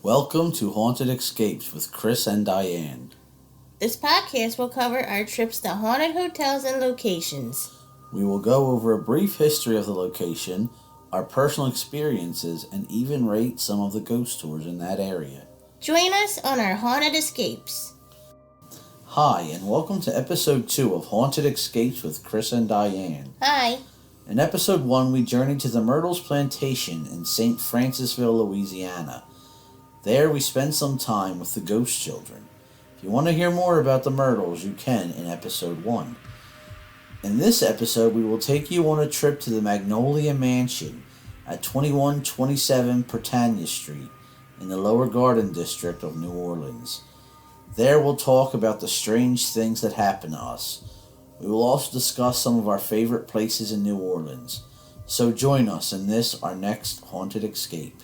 Welcome to Haunted Escapes with Chris and Diane. This podcast will cover our trips to haunted hotels and locations. We will go over a brief history of the location, our personal experiences, and even rate some of the ghost tours in that area. Join us on our haunted escapes. Hi, and welcome to episode 2 of Haunted Escapes with Chris and Diane. Hi. In episode 1, we journeyed to the Myrtles Plantation in St. Francisville, Louisiana. There we spent some time with the ghost children. If you want to hear more about the Myrtles, you can in episode 1. In this episode, we will take you on a trip to the Magnolia Mansion at 2127 Prytania Street in the Lower Garden District of New Orleans. There we'll talk about the strange things that happen to us. We will also discuss some of our favorite places in New Orleans. So join us in this, our next haunted escape.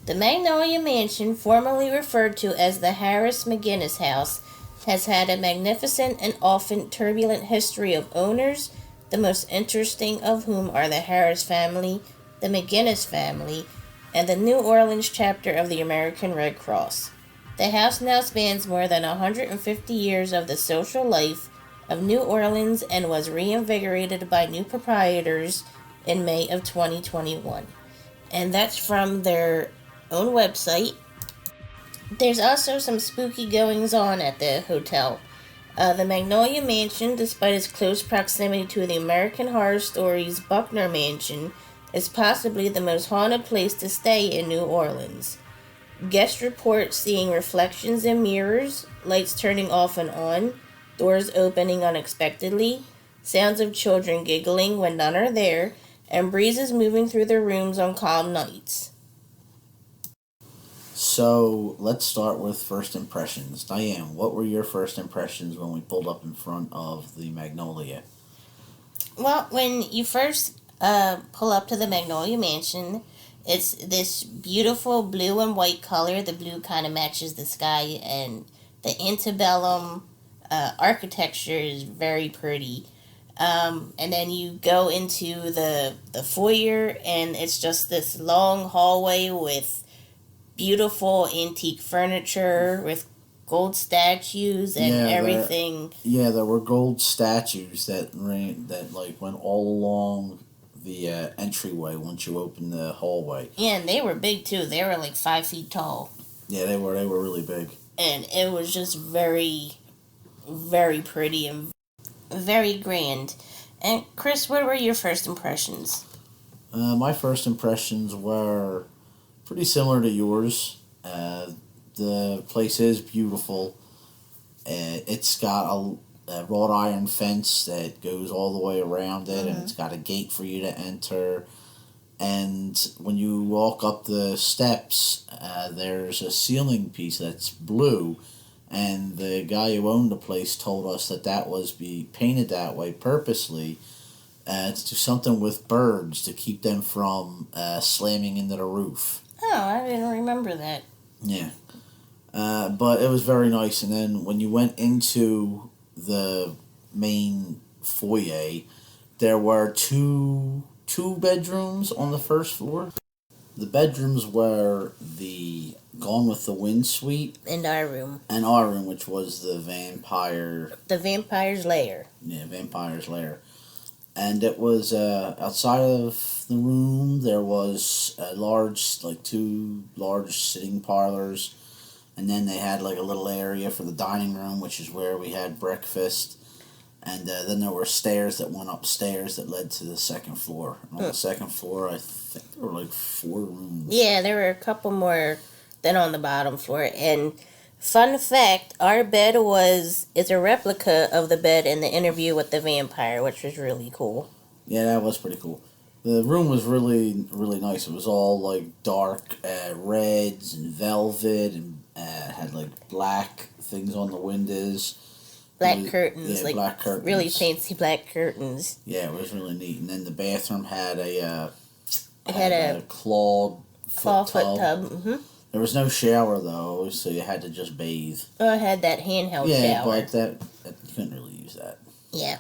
The Magnolia Mansion, formerly referred to as the Harris McGinnis House, has had a magnificent and often turbulent history of owners, the most interesting of whom are the Harris family, the McGinnis family, and the New Orleans chapter of the American Red Cross. The house now spans more than 150 years of the social life of New Orleans and was reinvigorated by new proprietors in May of 2021. And that's from their own website. There's also some spooky goings-on at the hotel. The Magnolia Mansion, despite its close proximity to the American Horror Stories Buckner Mansion, is possibly the most haunted place to stay in New Orleans. Guests report seeing reflections in mirrors, lights turning off and on, doors opening unexpectedly, sounds of children giggling when none are there, and breezes moving through the rooms on calm nights. So, let's start with first impressions. Diane, what were your first impressions when we pulled up in front of the Magnolia? Well, when you first pull up to the Magnolia Mansion, it's this beautiful blue and white color. The blue kind of matches the sky, and the antebellum architecture is very pretty. And then you go into the foyer, and it's just this long hallway with beautiful antique furniture with gold statues and everything. There were gold statues that went all along the entryway once you opened the hallway. Yeah, and they were big too. They were like 5 feet tall. Yeah, they were really big. And it was just very, very pretty and very grand. And Chris, what were your first impressions? My first impressions were pretty similar to yours. The place is beautiful. It's got a wrought iron fence that goes all the way around it, and it's got a gate for you to enter. And when you walk up the steps, there's a ceiling piece that's blue, and the guy who owned the place told us that was painted that way purposely to do something with birds to keep them from slamming into the roof. Oh, I didn't remember that. Yeah. But it was very nice. And then when you went into the main foyer, there were two bedrooms on the first floor. The bedrooms were the Gone with the Wind suite. And our room. And our room, which was the vampire... The vampire's lair. Yeah, vampire's lair. And it was outside of the room, there was two large sitting parlors. And then they had like a little area for the dining room, which is where we had breakfast. And then there were stairs that went upstairs that led to the second floor. And on the second floor, I think there were like 4 rooms. Yeah, there were a couple more than on the bottom floor. And fun fact, our bed is a replica of the bed in the Interview with the Vampire, which was really cool. Yeah, that was pretty cool. The room was really, really nice. It was all like dark reds and velvet, and had like black things on the windows. Black curtains. Yeah, black curtains. Really fancy black curtains. Yeah, it was really neat. And then the bathroom had a clawed foot tub. Mm-hmm. There was no shower though, so you had to just bathe. Oh, it had that handheld shower. Yeah, but that you couldn't really use that. Yeah.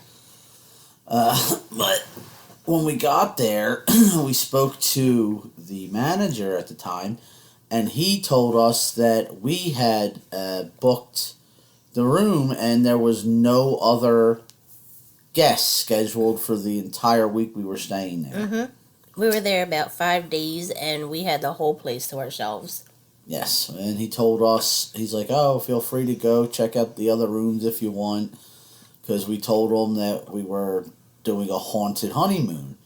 But when we got there, we spoke to the manager at the time, and he told us that we had booked the room and there was no other guests scheduled for the entire week we were staying there. Mm-hmm. We were there about 5 days, and we had the whole place to ourselves. Yes, and he told us, he's like, oh, feel free to go check out the other rooms if you want, because we told him that we were doing a haunted honeymoon,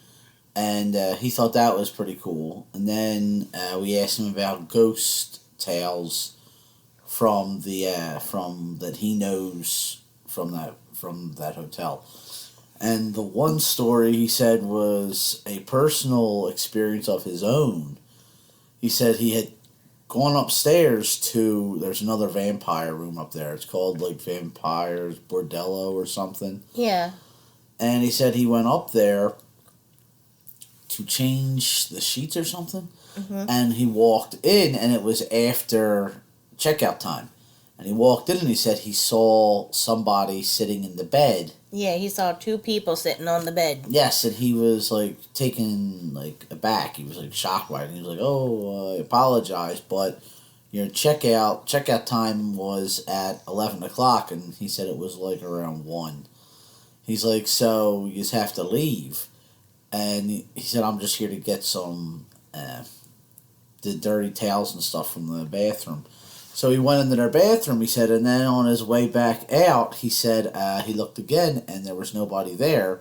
and he thought that was pretty cool. And then we asked him about ghost tales from that he knows from that hotel. And the one story he said was a personal experience of his own. He said he had gone upstairs to, there's another vampire room up there. It's called like Vampires Bordello or something. Yeah. And he said he went up there to change the sheets or something. Mm-hmm. And he walked in and it was after checkout time. And he walked in and he said he saw somebody sitting in the bed. Yeah, he saw 2 people sitting on the bed. Yes, and he was like taken like aback. He was like shocked by it. And he was like, "Oh, I apologize, but your checkout time was at 11 o'clock," and he said it was like around 1. He's like, "So you just have to leave," and he said, "I'm just here to get some the dirty towels and stuff from the bathroom." So he went into their bathroom, he said, and then on his way back out, he said he looked again, and there was nobody there.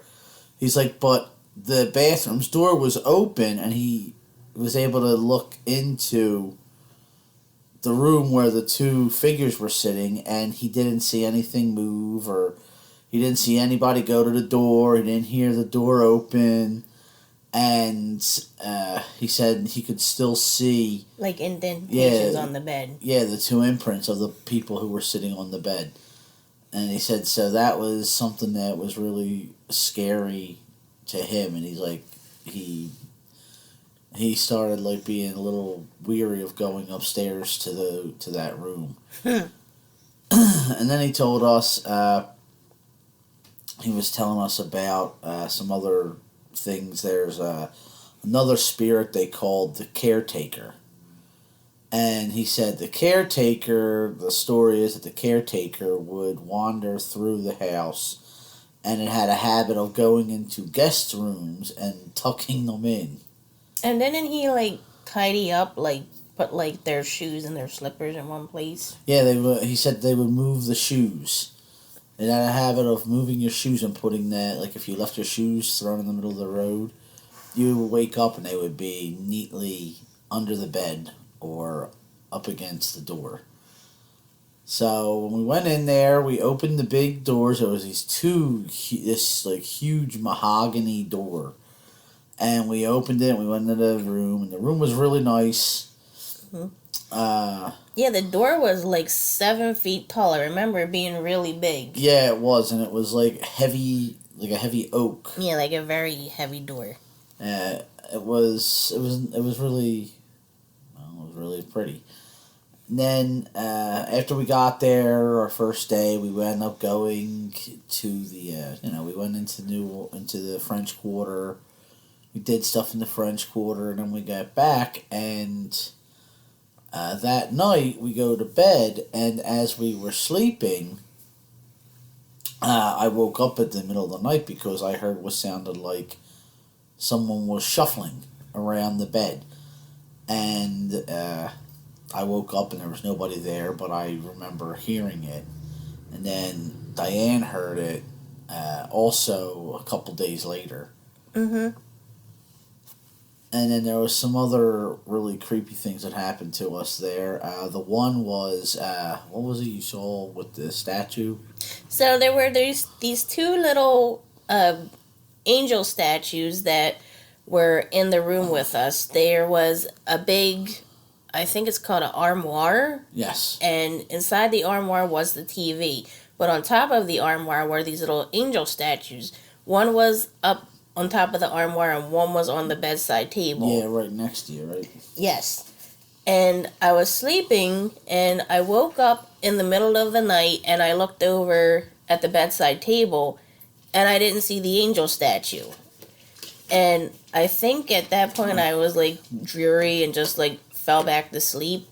He's like, but the bathroom's door was open, and he was able to look into the room where the 2 figures were sitting, and he didn't see anything move, or he didn't see anybody go to the door, he didn't hear the door open. And he said he could still see... like indentations on the bed. Yeah, the 2 imprints of the people who were sitting on the bed. And he said, so that was something that was really scary to him. And he's like, he started like being a little weary of going upstairs to that room. And then he told us, he was telling us about some other things. There's another spirit they called the caretaker, and he said the story is that the caretaker would wander through the house, and it had a habit of going into guest rooms and tucking them in. And didn't he like tidy up, like put like their shoes and their slippers in one place? Yeah, he said they would move the shoes. It had a habit of moving your shoes and putting that, like if you left your shoes thrown in the middle of the road, you would wake up and they would be neatly under the bed or up against the door. So when we went in there, we opened the big doors. There was this like huge mahogany door. And we opened it and we went into the room, and the room was really nice. Mm-hmm. Yeah, the door was like 7 feet tall. I remember it being really big. Yeah, it was, and it was like heavy, like a heavy oak. Yeah, like a very heavy door. It was really, well, it was really pretty. And then after we got there, our first day, we ended up going to the, we went into the French Quarter. We did stuff in the French Quarter, and then we got back, and that night we go to bed, and as we were sleeping, I woke up at the middle of the night because I heard what sounded like someone was shuffling around the bed. And I woke up and there was nobody there, but I remember hearing it. And then Diane heard it also a couple days later. Mm-hmm. And then there was some other really creepy things that happened to us there. The one was, what was it you saw with the statue? So there were these 2 little angel statues that were in the room with us. There was a big, I think it's called an armoire. Yes. And inside the armoire was the TV. But on top of the armoire were these little angel statues. One was up on top of the armoire, and one was on the bedside table. Yeah, right next to you, right? Yes. And I was sleeping, and I woke up in the middle of the night, and I looked over at the bedside table, and I didn't see the angel statue. And I think at that point I was, like, dreary and just, like, fell back to sleep.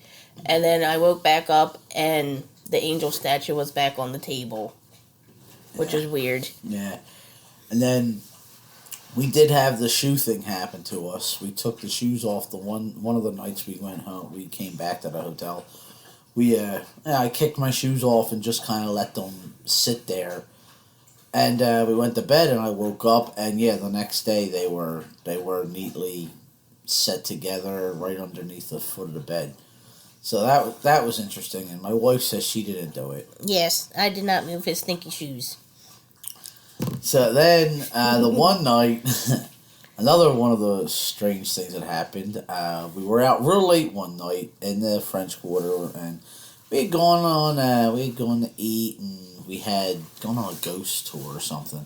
And then I woke back up and the angel statue was back on the table, which is weird. Yeah. And then we did have the shoe thing happen to us. We took the shoes off the one of the nights we went home. We came back to the hotel. I kicked my shoes off and just kind of let them sit there. And we went to bed, and I woke up, and the next day they were neatly set together right underneath the foot of the bed. So that was interesting, and my wife says she didn't do it. Yes, I did not move his stinky shoes. So then the one night, another one of the strange things that happened. We were out real late one night in the French Quarter, and we had gone to eat, and we had gone on a ghost tour or something,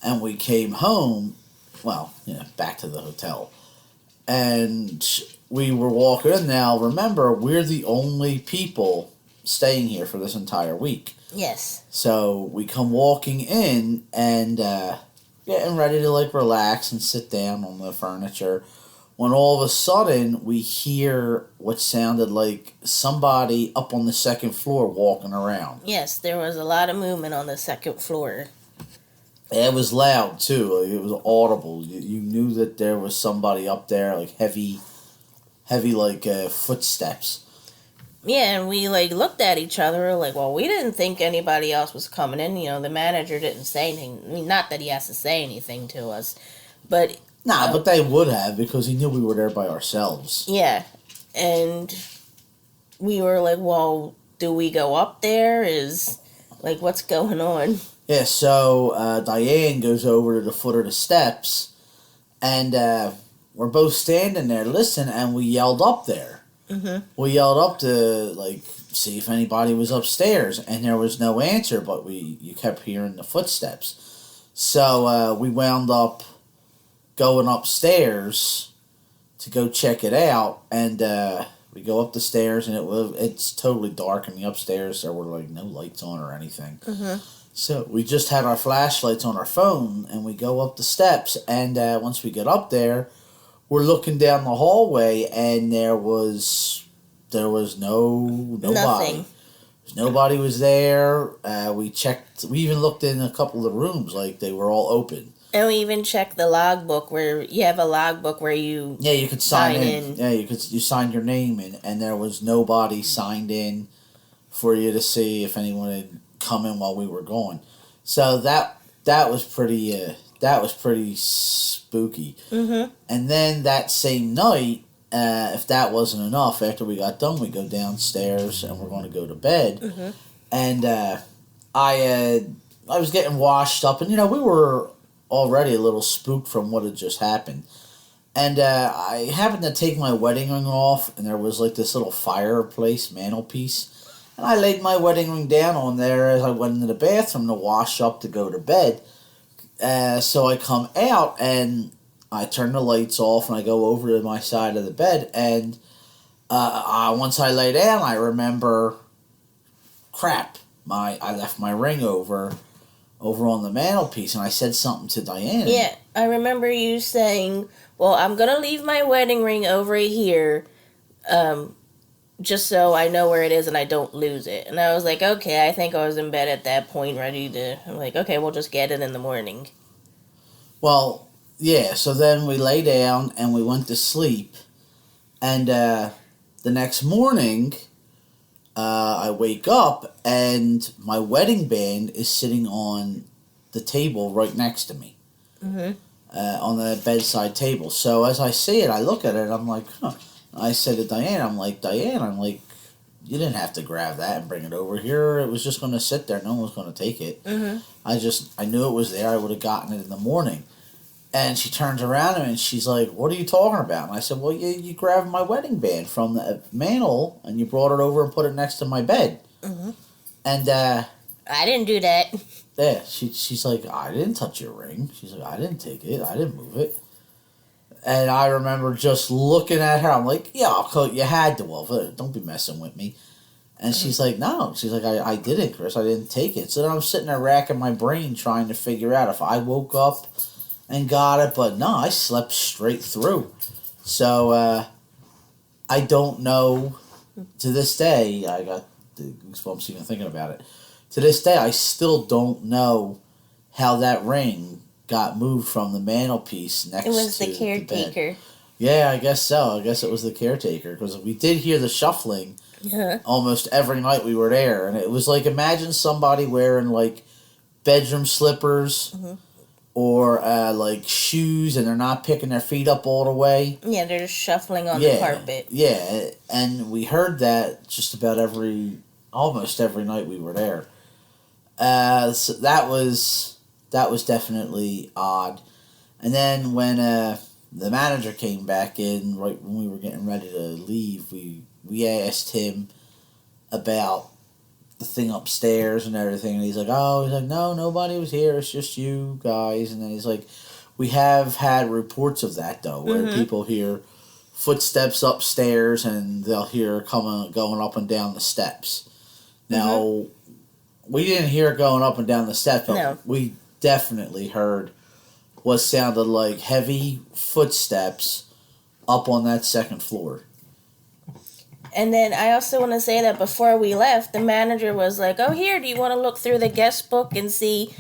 and we came home, back to the hotel, and we were walking in. Now, remember, we're the only people staying here for this entire week. Yes. So we come walking in and getting ready to relax and sit down on the furniture, when all of a sudden we hear what sounded like somebody up on the second floor walking around. Yes, there was a lot of movement on the second floor. It was loud too. It was audible. You knew that there was somebody up there, heavy footsteps. Yeah, and we looked at each other well, we didn't think anybody else was coming in. The manager didn't say anything. I mean, not that he has to say anything to us, but but they would have, because he knew we were there by ourselves. Yeah, and we were well, do we go up there? What's going on? Yeah, so Diane goes over to the foot of the steps, and we're both standing there listening, and we yelled up there. Mm-hmm. We yelled up to, see if anybody was upstairs, and there was no answer, but you kept hearing the footsteps. So we wound up going upstairs to go check it out, and we go up the stairs, and it's totally dark in the upstairs. There were no lights on or anything. Mm-hmm. So we just had our flashlights on our phone, and we go up the steps, and once we get up there, we're looking down the hallway, and there was nobody. Nothing. Nobody was there. We checked. We even looked in a couple of the rooms, they were all open. And we even checked the logbook, where you have a logbook where you you could sign in. Yeah, you signed your name in, and there was nobody signed in for you to see if anyone had come in while we were gone. So that was pretty spooky. Mm-hmm. And then that same night, if that wasn't enough, after we got done, we go downstairs and we're going to go to bed. Mm-hmm. And I was getting washed up, and we were already a little spooked from what had just happened. And I happened to take my wedding ring off, and there was this little fireplace mantelpiece. And I laid my wedding ring down on there as I went into the bathroom to wash up to go to bed. So I come out, and I turn the lights off, and I go over to my side of the bed. And once I lay down, I remember, crap, I left my ring over on the mantelpiece, and I said something to Diane. Yeah, I remember you saying, well, I'm going to leave my wedding ring over here, just so I know where it is and I don't lose it. And I was like, okay, I think I was in bed at that point, I'm like, okay, we'll just get it in the morning. Well, yeah, so then we lay down and we went to sleep, and the next morning, I wake up, and my wedding band is sitting on the table right next to me. Mm-hmm. On the bedside table. So as I see it, I look at it, and I'm like, huh. I said to Diane, you didn't have to grab that and bring it over here. It was just going to sit there. No one was going to take it. Mm-hmm. I knew it was there. I would have gotten it in the morning. And she turns around and she's like, what are you talking about? And I said, well, you grabbed my wedding band from the mantle and you brought it over and put it next to my bed. Mm-hmm. And I didn't do that. Yeah, she's like, I didn't touch your ring. She's like, I didn't take it. I didn't move it. And I remember just looking at her. I'm like, yeah, you had to. Well, don't be messing with me. And she's like, no. She's like, I didn't, Chris. I didn't take it. So then I'm sitting there racking my brain trying to figure out if I woke up and got it. But no, I slept straight through. So I I don't know. To this day, I got the goosebumps even thinking about it. To this day, I still don't know how that ring got moved from the mantelpiece next to It was the the caretaker. bed. Yeah, I guess so. I guess it was the caretaker because we did hear the shuffling almost every night we were there, and it was like imagine somebody wearing like bedroom slippers or like shoes, and they're not picking their feet up all the way. Yeah, they're just shuffling on the carpet. Yeah, and we heard that just about almost every night we were there. So that was definitely odd. And then when the manager came back in right when we were getting ready to leave, we asked him about the thing upstairs and everything, and he's like, no, nobody was here, it's just you guys. And then he's like, we have had reports of that though, where people hear footsteps upstairs and they'll hear going up and down the steps. Now, we didn't hear it going up and down the steps, but we definitely heard what sounded like heavy footsteps up on that second floor. And then I also want to say that before we left, the manager was like, oh, here, do you want to look through the guest book and see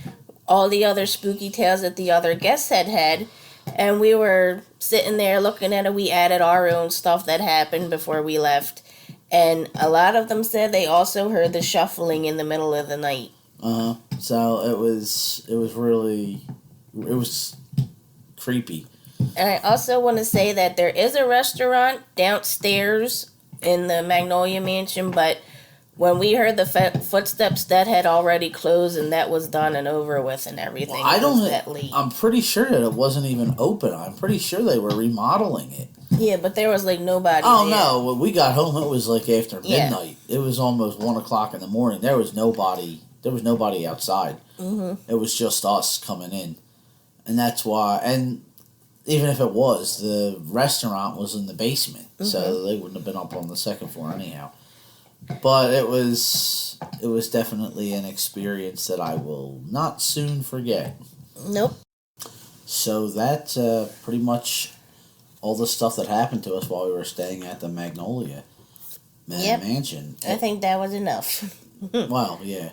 all the other spooky tales that the other guests had? And we were sitting there looking at it. We added our own stuff that happened before we left. And a lot of them said they also heard the shuffling in the middle of the night. So it was creepy. And I also want to say that there is a restaurant downstairs in the Magnolia Mansion, but when we heard the footsteps, that had already closed and that was done and over with and everything. I'm pretty sure that it wasn't even open. I'm pretty sure they were remodeling it. Yeah, but there was like nobody there. No, when we got home, it was like after midnight. It was almost 1 o'clock in the morning. There was nobody outside. It was just us coming in, and that's why. And even if it was, the restaurant was in the basement, so they wouldn't have been up on the second floor anyhow. But it was definitely an experience that I will not soon forget. Nope. So that's pretty much all the stuff that happened to us while we were staying at the Magnolia Mansion. I think that was enough. Well, yeah.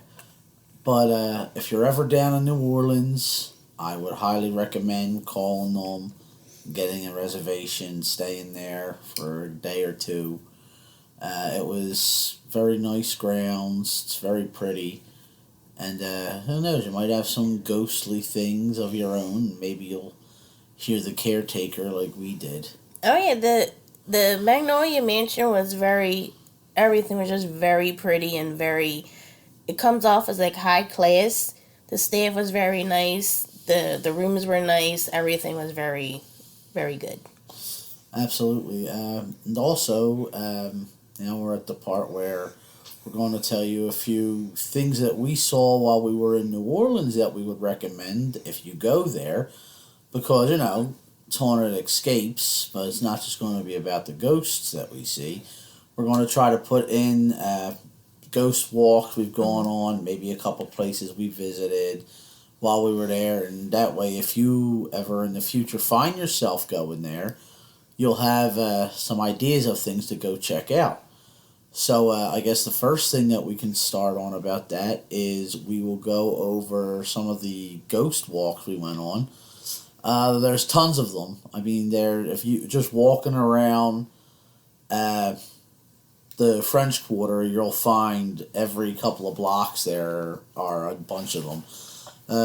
But if you're ever down in New Orleans, I would highly recommend calling them, getting a reservation, staying there for a day or two. It was very nice grounds. It's very pretty. And who knows, you might have some ghostly things of your own. Maybe you'll hear the caretaker like we did. Oh, yeah, the Magnolia Mansion was everything was just very pretty and it comes off as like high class. The staff was very nice. The rooms were nice. Everything was very, very good. Absolutely. And also, now we're at the part where we're going to tell you a few things that we saw while we were in New Orleans that we would recommend if you go there. Because, it's haunted escapes, but it's not just going to be about the ghosts that we see. We're going to try to put in ghost walks we've gone on, maybe a couple places we visited while we were there. And that way, if you ever in the future find yourself going there, you'll have some ideas of things to go check out. So I guess the first thing that we can start on about that is we will go over some of the ghost walks we went on. There's tons of them. I mean, if you just walking around the French Quarter, you'll find every couple of blocks there are a bunch of them.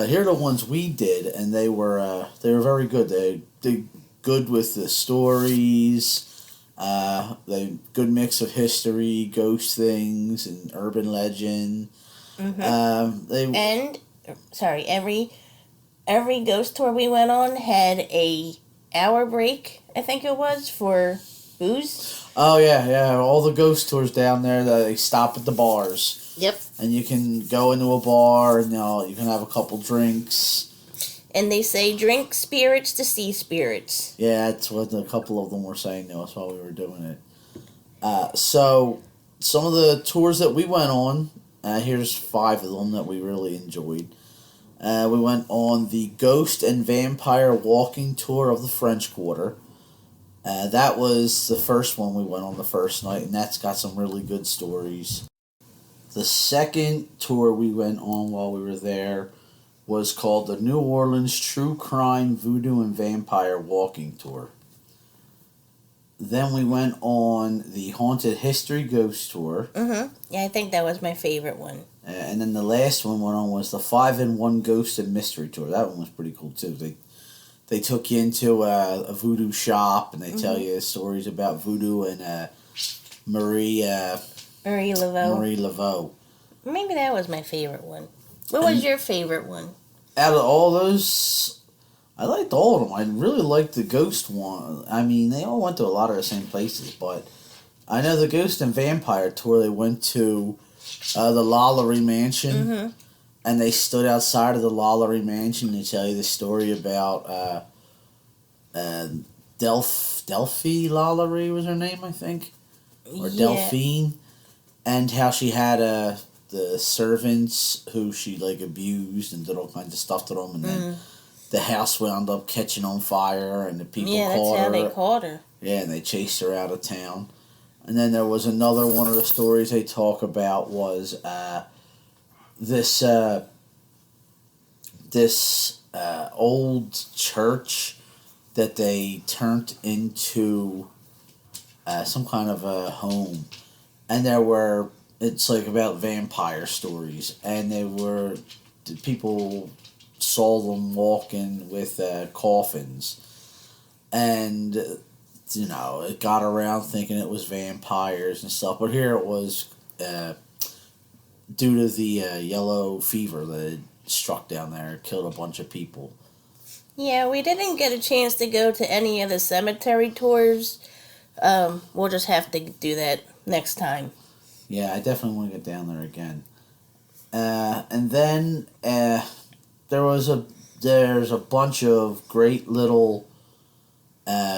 Here are the ones we did, and they were very good. They did good with the stories. The good mix of history, ghost things, and urban legend. Every ghost tour we went on had a hour break, I think it was, for booze. Oh, yeah. All the ghost tours down there, they stop at the bars. Yep. And you can go into a bar, and you can have a couple drinks. And they say drink spirits to see spirits. Yeah, that's what a couple of them were saying to us while we were doing it. So, some of the tours that we went on, here's 5 of them that we really enjoyed. We went on the Ghost and Vampire Walking Tour of the French Quarter. That was the first one we went on the first night, and that's got some really good stories. The second tour we went on while we were there was called the New Orleans True Crime Voodoo and Vampire Walking Tour. Then we went on the Haunted History Ghost Tour. Mm-hmm. Yeah, I think that was my favorite one. And then the last one went on was the 5-in-1 Ghost and Mystery Tour. That one was pretty cool too. They took you into a voodoo shop and they tell you stories about voodoo and Marie Laveau. Maybe that was my favorite one. What was your favorite one? Out of all those, I liked all of them. I really liked the ghost one. I mean, they all went to a lot of the same places, but I know the Ghost and Vampire Tour, they went to the Lalaurie Mansion, and they stood outside of the Lalaurie Mansion to tell you the story about Delphi Lalaurie was her name, I think, or Delphine, and how she had the servants who she like abused and did all kinds of stuff to them, and then the house wound up catching on fire, and the people caught her. Yeah, that's how they caught her. Yeah, and they chased her out of town. And then there was another one of the stories they talk about was this old church that they turned into some kind of a home, and it's like about vampire stories, and the people saw them walking with coffins, and it got around thinking it was vampires and stuff, but here it was due to the yellow fever that had struck down there. It killed a bunch of people. Yeah, we didn't get a chance to go to any of the cemetery tours. We'll just have to do that next time. Yeah, I definitely want to get down there again. And then there's a bunch of great little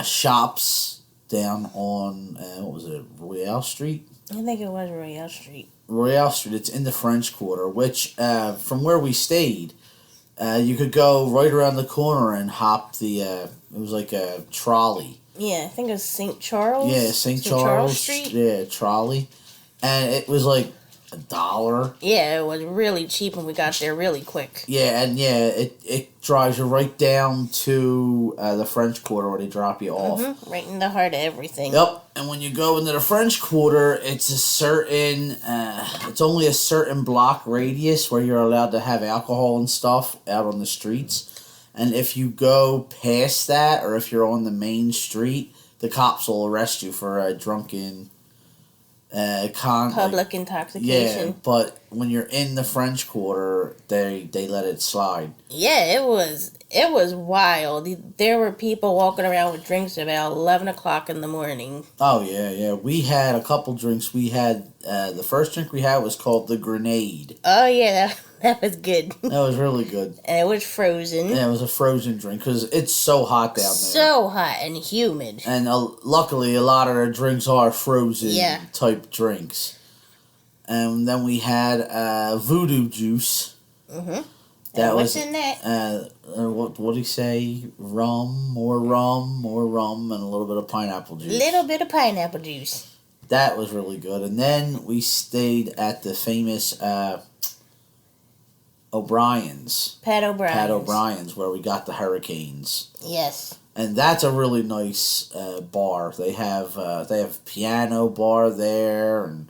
shops down on, what was it, Royale Street? I think it was Royale Street. Royale Street, it's in the French Quarter, which, from where we stayed, you could go right around the corner and hop it was like a trolley. Yeah, I think it was St. Charles. Yeah, St. Charles Street. Yeah, trolley. And it was like $1. Yeah, it was really cheap and we got there really quick. Yeah, and it drives you right down to the French Quarter where they drop you off. Right in the heart of everything. Yep, and when you go into the French Quarter, it's it's only a certain block radius where you're allowed to have alcohol and stuff out on the streets. And if you go past that, or if you're on the main street, the cops will arrest you for a drunken... public intoxication. Yeah, but when you're in the French Quarter, they let it slide. Yeah, it was wild. There were people walking around with drinks about 11 o'clock in the morning. Oh, yeah. We had a couple drinks. We had, the first drink we had was called the Grenade. Oh, yeah, that was good. That was really good. And it was frozen. Yeah, it was a frozen drink, because it's so hot down there. So hot and humid. And luckily, a lot of their drinks are frozen type drinks. And then we had Voodoo Juice. What's in that? What did he say? More rum, and a little bit of pineapple juice. Little bit of pineapple juice. That was really good. And then we stayed at the famous O'Brien's. Pat O'Brien's, where we got the Hurricanes. Yes. And that's a really nice bar. They have piano bar there, and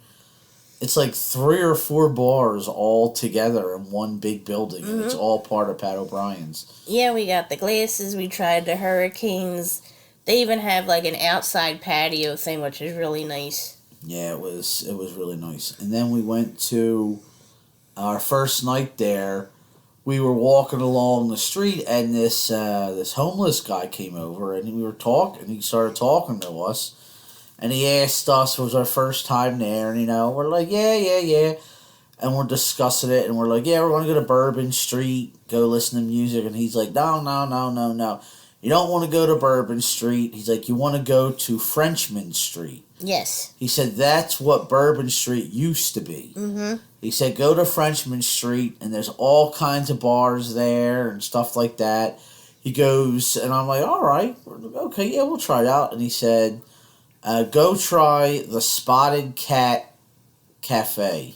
it's like 3 or 4 bars all together in one big building, and it's all part of Pat O'Brien's. Yeah, we got the glasses. We tried the Hurricanes. They even have like an outside patio thing, which is really nice. Yeah, it was really nice. And then we went to our first night there. We were walking along the street, and this homeless guy came over, and we were talking. And he started talking to us, and he asked us if it was our first time there, and we're like, yeah, and we're discussing it, and we're like, yeah, we're going to go to Bourbon Street, go listen to music, and he's like, no, you don't want to go to Bourbon Street. He's like, you want to go to Frenchman Street. Yes. He said, that's what Bourbon Street used to be. He said, go to Frenchman Street, and there's all kinds of bars there and stuff like that. he goes, and I'm like, all right, okay, yeah, we'll try it out. And he said, go try the Spotted Cat Cafe.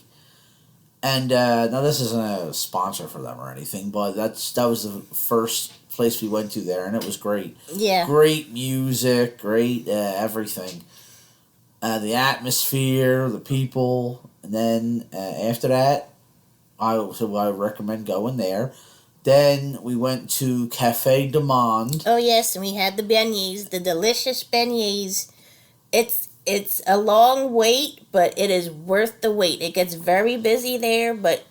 And now this isn't a sponsor for them or anything, but that was the first place we went to there, and it was great. Yeah. Great music, great everything. The atmosphere, the people, and then after that, I recommend going there. Then we went to Cafe du Monde. Oh yes, and we had the beignets, the delicious beignets. It's a long wait, but it is worth the wait. It gets very busy there, but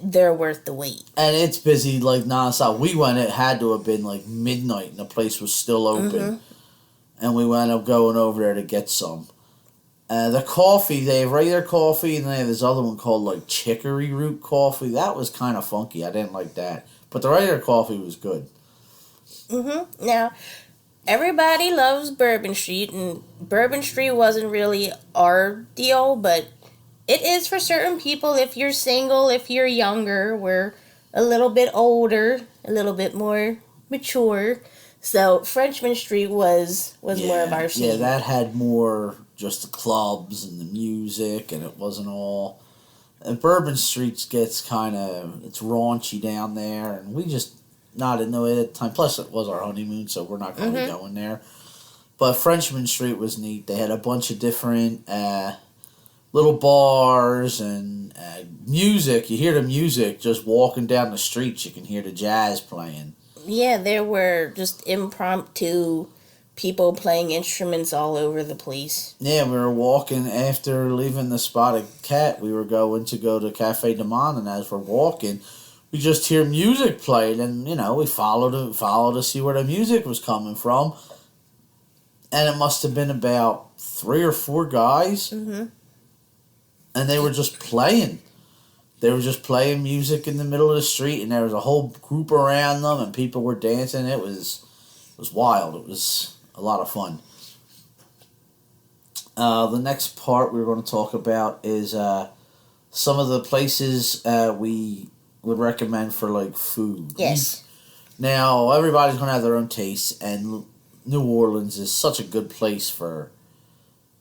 they're worth the wait. And it's busy like nonstop. We went, it had to have been like midnight, and the place was still open. Mm-hmm. And we wound up going over there to get some. The coffee, they have regular coffee, and they have this other one called like chicory root coffee. That was kind of funky. I didn't like that. But the regular coffee was good. Mm-hmm. Now, everybody loves Bourbon Street, and Bourbon Street wasn't really our deal, but it is for certain people. If you're single, if you're younger, we're a little bit older, a little bit more mature. So Frenchman Street was more of our scene. Yeah, that had more just the clubs and the music, and it wasn't all... And Bourbon Street gets kind of... It's raunchy down there, and we just not into it at the time. Plus, it was our honeymoon, so we're not going to be going there. But Frenchman Street was neat. They had a bunch of different little bars and music. You hear the music just walking down the streets. You can hear the jazz playing. Yeah, there were just impromptu people playing instruments all over the place. Yeah, we were walking after leaving the Spotted Cat. We were going to go to Cafe du Monde, and as we're walking, we just hear music playing, and we followed to see where the music was coming from. And it must have been about 3 or 4 guys, and they were just playing. They were just playing music in the middle of the street, and there was a whole group around them, and people were dancing. It was wild. It was a lot of fun. The next part we're going to talk about is some of the places we would recommend for like food. Yes. Now everybody's going to have their own tastes, and New Orleans is such a good place for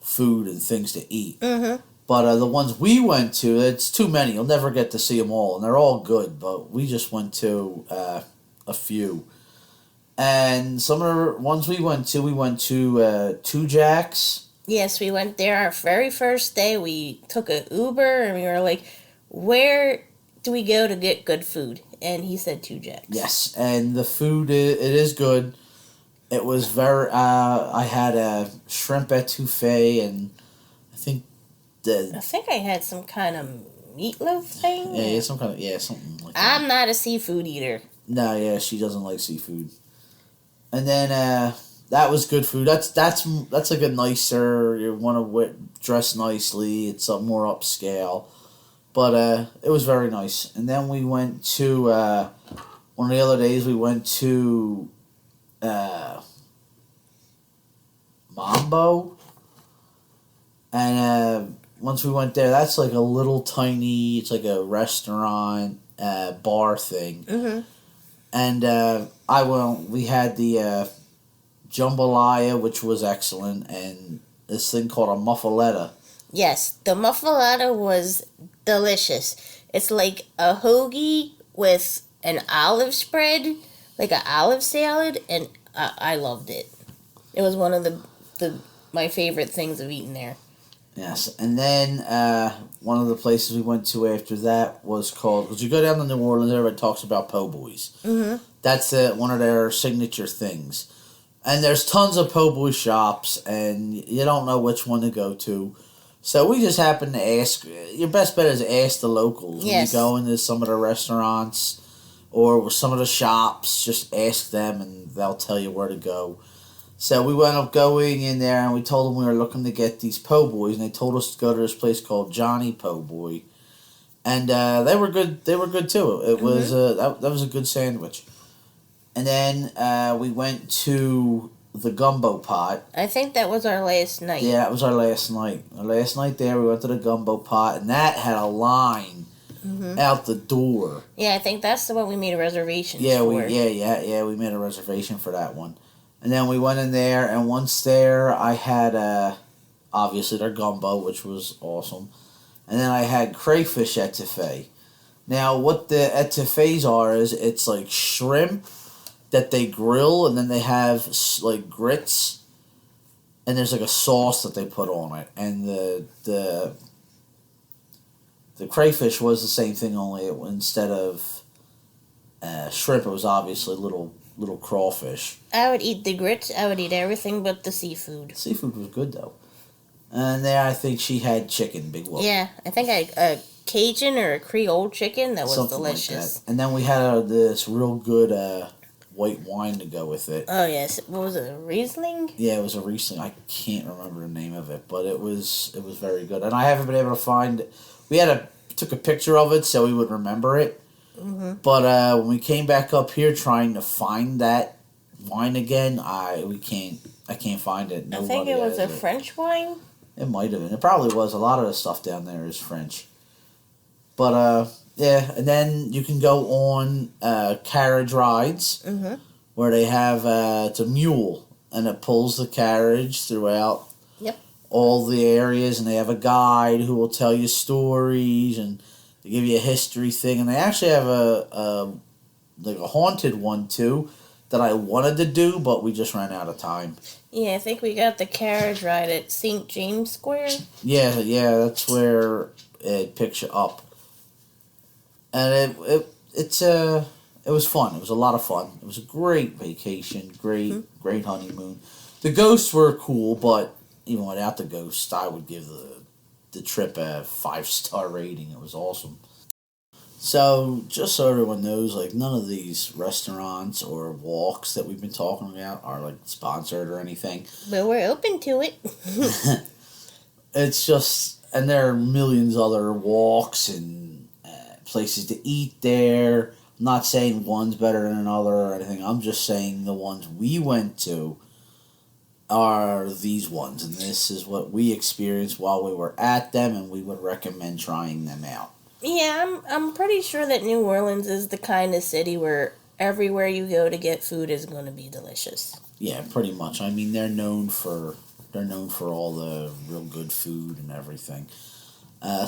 food and things to eat. But the ones we went to, it's too many. You'll never get to see them all, and they're all good. But we just went to a few. And some of the ones we went to Two Jacks. Yes, we went there our very first day. We took an Uber, and we were like, where do we go to get good food? And he said Two Jacks. Yes, and the food, it is good. It was very, I had a shrimp etouffee, and I think I had some kind of meatloaf thing. Yeah, something like that. I'm not a seafood eater. No, yeah, she doesn't like seafood. And then that was good food. That's like a nicer. You want to dress nicely. It's a more upscale, but it was very nice. And then we went to one of the other days. We went to Mambo, and once we went there, that's like a little tiny. It's like a restaurant bar thing. And we had the jambalaya, which was excellent, and this thing called a muffaletta. Yes, the muffaletta was delicious. It's like a hoagie with an olive spread, like an olive salad, and I loved it. It was one of my favorite things I've eaten there. Yes, and then one of the places we went to after that was called... Because you go down to New Orleans, everybody talks about po' boys. That's one of their signature things. And there's tons of po' boy shops, and you don't know which one to go to. So we just happened to ask... Your best bet is ask the locals. Yes. When you go into some of the restaurants or some of the shops, just ask them, and they'll tell you where to go. So we wound up going in there, and we told them we were looking to get these po' boys, and they told us to go to this place called Johnny Po' Boy, and they were good. They were good too. It was that was a good sandwich. And then we went to the Gumbo Pot. I think that was our last night. Yeah, that was our last night. Our last night there, we went to the Gumbo Pot, and that had a line out the door. Yeah, I think that's the one we made a reservation Yeah, for. we made a reservation for that one. And then we went in there, and once there, I had, obviously, their gumbo, which was awesome. And then I had crayfish etouffee. Now, what the etouffees are is it's like shrimp that they grill, and then they have like grits, and there's like a sauce that they put on it. And the crayfish was the same thing, only instead of shrimp, it was obviously little crawfish. I would eat the grits. I would eat everything but the seafood. Seafood was good though. And there, I think she had chicken, big whoop. Yeah, I think a Cajun or a Creole chicken that was Something delicious. like that. And then we had this real good white wine to go with it. Oh yes, what was it? A Riesling? Yeah, it was a Riesling. I can't remember the name of it, but it was very good. And I haven't been able to find it. We took a picture of it so we would remember it. Mm-hmm. But when we came back up here trying to find that wine again, I can't find it. I think it was a French wine. It might have been. It probably was. A lot of the stuff down there is French. But yeah, and then you can go on carriage rides where they have it's a mule and it pulls the carriage throughout all the areas, and they have a guide who will tell you stories and they give you a history thing, and they actually have a haunted one too that I wanted to do, but we just ran out of time. Yeah, I think we got the carriage ride at St. James Square. Yeah, that's where it picks you up, and it was fun. It was a lot of fun. It was a great vacation, great honeymoon. The ghosts were cool, but even without the ghosts, I would give the trip a 5-star rating. It was awesome. So, just so everyone knows, like, none of these restaurants or walks that we've been talking about are, like, sponsored or anything. But we're open to it. It's just, and there are millions other walks and places to eat there. I'm not saying one's better than another or anything. I'm just saying the ones we went to are these ones, and this is what we experienced while we were at them, and we would recommend trying them out. Yeah, I'm pretty sure that New Orleans is the kind of city where everywhere you go to get food is going to be delicious. Yeah, pretty much. I mean, they're known for all the real good food and everything.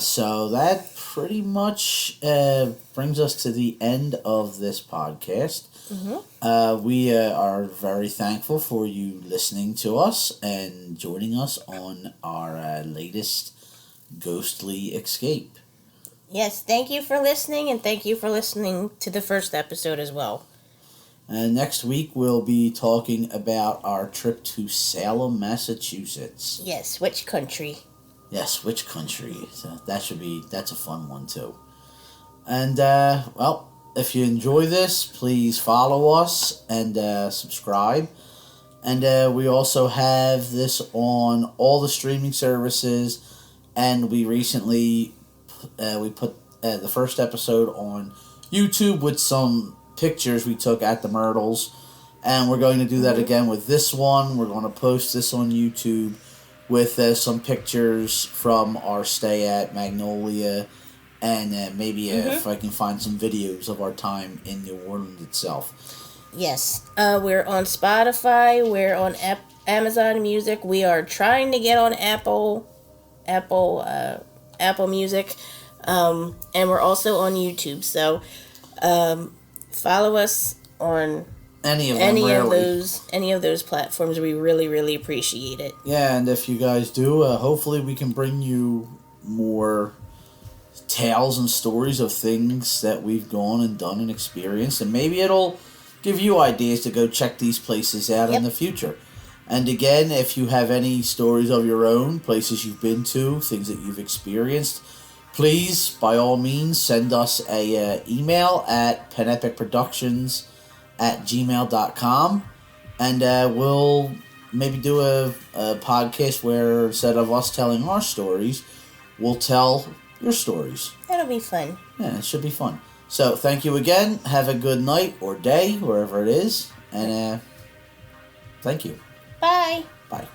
So that pretty much brings us to the end of this podcast. We are very thankful for you listening to us and joining us on our latest ghostly escape. Yes, thank you for listening, and thank you for listening to the first episode as well. Next week we'll be talking about our trip to Salem, Massachusetts. Yes, which country? Yes, which country? So that's a fun one too. And well, if you enjoy this, please follow us and subscribe. And we also have this on all the streaming services. And we recently we put the first episode on YouTube with some pictures we took at the Myrtles. And we're going to do that again with this one. We're going to post this on YouTube with some pictures from our stay at Magnolia, and maybe if I can find some videos of our time in New Orleans itself. Yes, we're on Spotify, we're on Amazon Music, we are trying to get on Apple Music, and we're also on YouTube, so follow us on any of those platforms. We really, really appreciate it. Yeah, and if you guys do, hopefully we can bring you more tales and stories of things that we've gone and done and experienced, and maybe it'll give you ideas to go check these places out in the future. And again, if you have any stories of your own, places you've been to, things that you've experienced, please, by all means, send us a email at penepicproductions@gmail.com, and we'll maybe do a podcast where instead of us telling our stories, we'll tell your stories. That'll be fun. Yeah, it should be fun. So thank you again. Have a good night or day, wherever it is, and thank you. Bye. Bye.